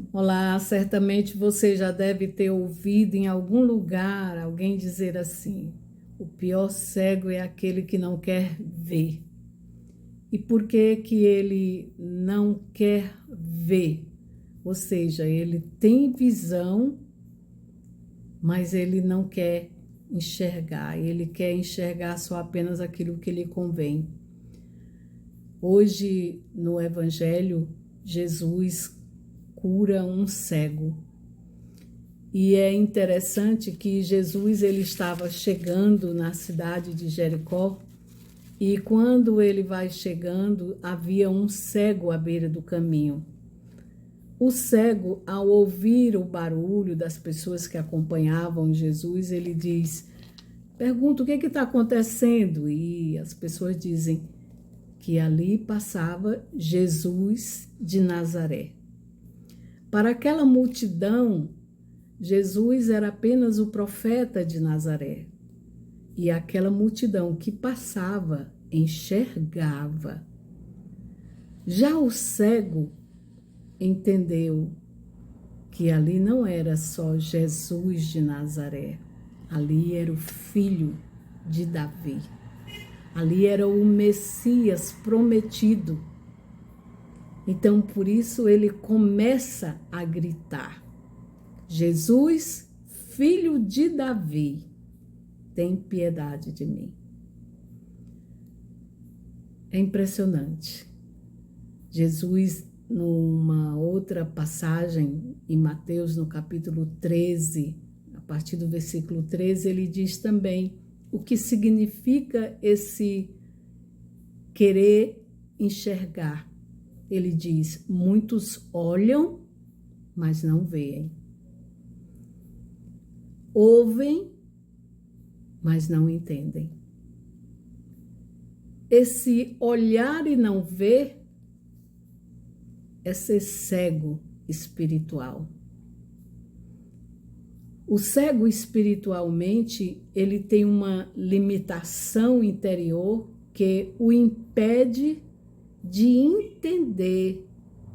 Olá, certamente você já deve ter ouvido em algum lugar alguém dizer assim: o pior cego é aquele que não quer ver. E por que que ele não quer ver? Ou seja, ele tem visão, mas ele não quer enxergar. Ele quer enxergar só apenas aquilo que lhe convém. Hoje, no Evangelho, Jesus cura um cego. E é interessante que Jesus ele estava chegando na cidade de Jericó e quando ele vai chegando, havia um cego à beira do caminho. O cego, ao ouvir o barulho das pessoas que acompanhavam Jesus, ele diz, pergunta o que está acontecendo? E as pessoas dizem que ali passava Jesus de Nazaré. Para aquela multidão, Jesus era apenas o profeta de Nazaré. E aquela multidão que passava enxergava. Já o cego entendeu que ali não era só Jesus de Nazaré, ali era o filho de Davi. Ali era o Messias prometido. Então, por isso, ele começa a gritar: Jesus, filho de Davi, tem piedade de mim. É impressionante. Jesus, numa outra passagem, em Mateus, no capítulo 13, a partir do versículo 13, ele diz também o que significa esse querer enxergar. Ele diz, muitos olham, mas não veem. Ouvem, mas não entendem. Esse olhar e não ver é ser cego espiritual. O cego espiritualmente, ele tem uma limitação interior que o impede de entender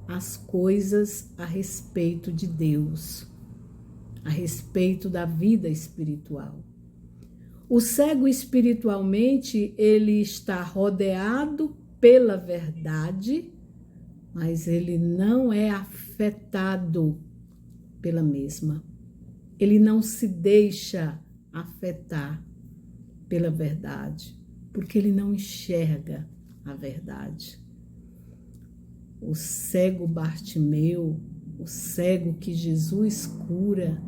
as coisas a respeito de Deus, a respeito da vida espiritual. O cego espiritualmente, ele está rodeado pela verdade, mas ele não é afetado pela mesma. Ele não se deixa afetar pela verdade, porque ele não enxerga a verdade. O cego Bartimeu, o cego que Jesus cura,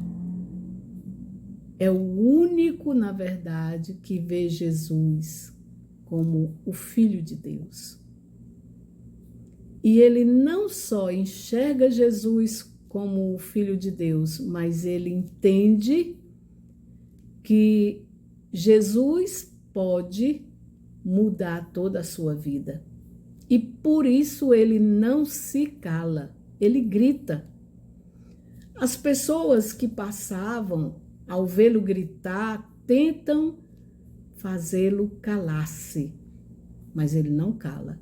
é o único, na verdade, que vê Jesus como o Filho de Deus. E ele não só enxerga Jesus como o Filho de Deus, mas ele entende que Jesus pode mudar toda a sua vida. E por isso ele não se cala, ele grita. As pessoas que passavam, ao vê-lo gritar, tentam fazê-lo calar-se, mas ele não cala.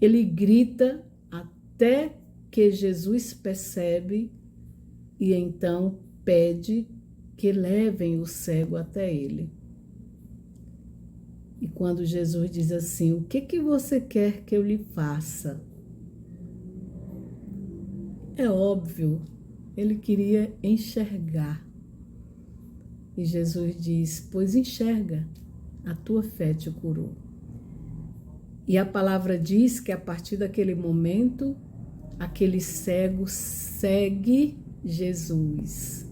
Ele grita até que Jesus percebe e então pede que levem o cego até ele. E quando Jesus diz assim, o que você quer que eu lhe faça? É óbvio, ele queria enxergar. E Jesus diz, pois enxerga, a tua fé te curou. E a palavra diz que a partir daquele momento, aquele cego segue Jesus,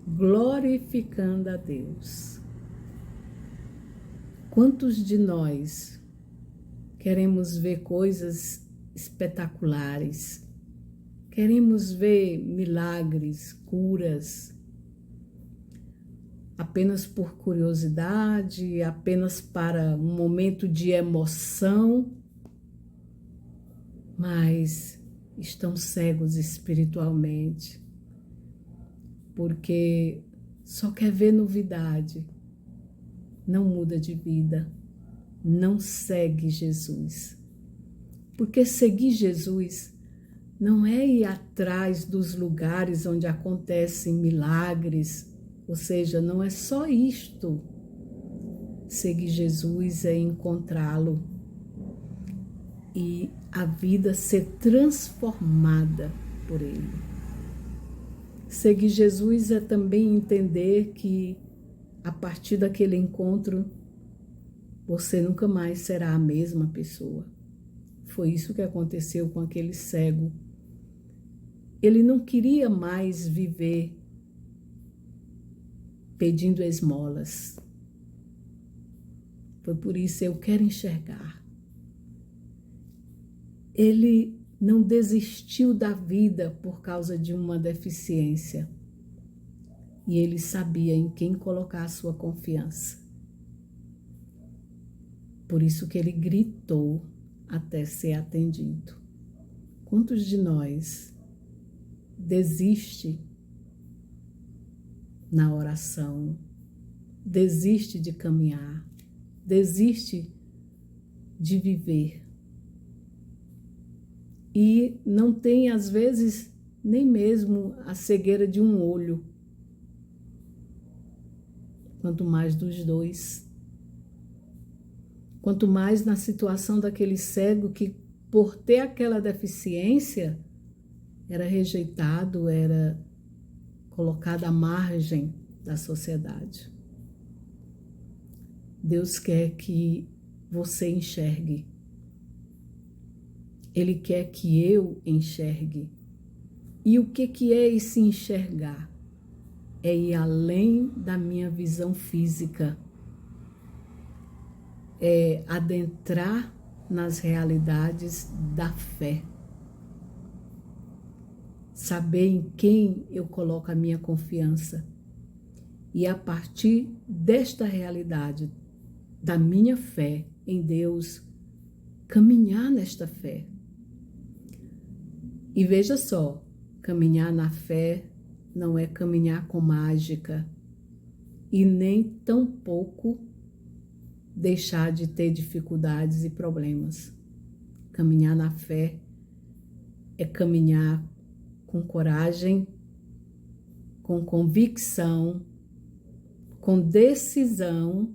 glorificando a Deus. Quantos de nós queremos ver coisas espetaculares, queremos ver milagres, curas, apenas por curiosidade, apenas para um momento de emoção, mas estão cegos espiritualmente, porque só quer ver novidade, não muda de vida, não segue Jesus. Porque seguir Jesus não é ir atrás dos lugares onde acontecem milagres, ou seja, não é só isto. Seguir Jesus é encontrá-lo e a vida ser transformada por Ele. Seguir Jesus é também entender que a partir daquele encontro você nunca mais será a mesma pessoa. Foi isso que aconteceu com aquele cego. Ele não queria mais viver pedindo esmolas. Foi por isso eu quero enxergar. Ele não desistiu da vida por causa de uma deficiência. E ele sabia em quem colocar a sua confiança. Por isso que ele gritou até ser atendido. Quantos de nós desiste na oração, desiste de caminhar, desiste de viver e não tem, às vezes, nem mesmo a cegueira de um olho, quanto mais dos dois. Quanto mais na situação daquele cego que, por ter aquela deficiência, era rejeitado, era colocado à margem da sociedade. Deus quer que você enxergue. Ele quer que eu enxergue. E o que é esse enxergar? É ir além da minha visão física. É adentrar nas realidades da fé. Saber em quem eu coloco a minha confiança. E a partir desta realidade, da minha fé em Deus, caminhar nesta fé. E veja só, caminhar na fé não é caminhar com mágica e nem tampouco deixar de ter dificuldades e problemas. Caminhar na fé é caminhar com coragem, com convicção, com decisão,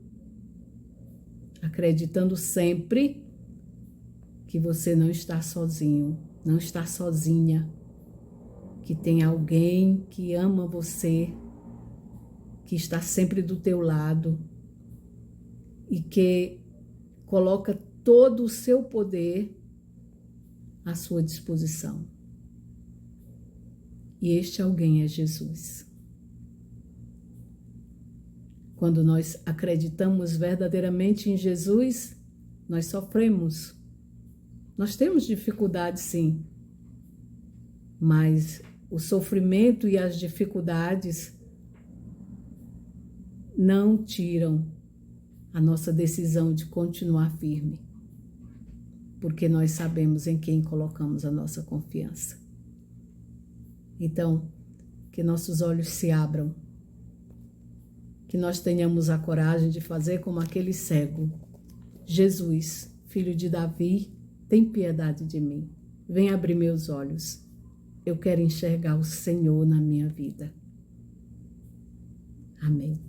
acreditando sempre que você não está sozinho, não está sozinha, que tem alguém que ama você, que está sempre do teu lado e que coloca todo o seu poder à sua disposição. E este alguém é Jesus. Quando nós acreditamos verdadeiramente em Jesus, nós sofremos. Nós temos dificuldades, sim, mas o sofrimento e as dificuldades não tiram a nossa decisão de continuar firme, porque nós sabemos em quem colocamos a nossa confiança. Então, que nossos olhos se abram, que nós tenhamos a coragem de fazer como aquele cego. Jesus, filho de Davi, tem piedade de mim. Vem abrir meus olhos. Eu quero enxergar o Senhor na minha vida. Amém.